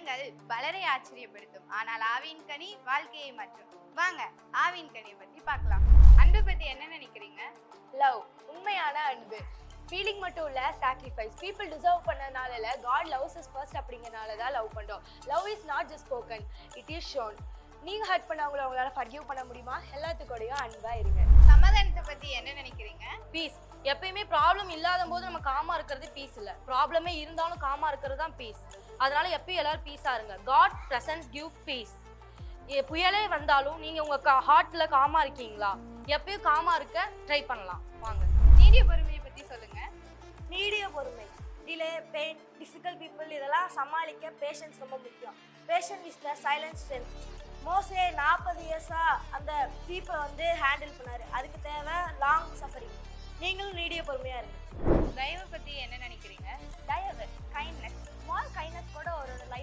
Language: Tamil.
பழங்கள் பலரை ஆச்சரியப்படுத்தும், ஆனால் ஆவின் கனி வாழ்க்கையை மாற்றும். வாங்க ஆவின் கனியை பத்தி பார்க்கலாம். அன்பு பத்தி என்ன நினைக்கிறீங்க? லவ் உண்மையான அன்பு. ஃபீலிங் மட்டும் இல்ல, சாக்ரிஃபைஸ். பீப்புள் டிசர்வ் பண்ணனால இல்ல, காட் லவ்ஸ் இஸ் ஃபர்ஸ்ட் அப்படிங்கறனால தான் லவ் பண்றோம். Love is not just spoken, it is shown. நீங்க ஹர்ட் பண்ணவங்கள உங்களால ஃபர்கிவ் பண்ண முடியுமா? எல்லாத்துக்கூடயும் அன்பா இருங்க. சமாதானத்தை பத்தி என்ன நினைக்கிறீங்க? பீஸ். எப்பயுமே ப்ராப்ளம் இல்லாத போது நம்ம காமா இருக்கிறது பீஸ் இல்ல, ப்ராப்ளமே இருந்தாலும் காமா இருக்கிறது தான் பீஸ். அதனால எப்பயும் எல்லாரும் பீஸா இருங்க. God presence give peace. புயலே வந்தாலும் நீங்க உங்க ஹார்ட்ல காமா இருக்கீங்களா? எப்பயும் காமா இருக்க ட்ரை பண்ணலாம். வாங்க. நீடிய பொறுமையை பத்தி சொல்லுங்க. நீடிய பொறுமை. டிலே, பெயின், டிஃபிகல்ட் பீப்புள் இதெல்லாம் சமாளிக்க பேஷன்ஸ் ரொம்ப முக்கியம். Fashion is the silent strength. Mostly 40 இயர்ஸா அந்த பீப்புளை ஹேண்டில் பண்ணாரு. அதுக்கு தேவை லாங் சஃபரிங். நீங்களும் நீடிய பொறுமையா இருங்க. தயவு பத்தி என்ன நினைக்கிறீங்க? தயவு, கைண்ட்னஸ். ஸ்மால் கைண்ட்னஸ் கூட ஒரு லைஃப்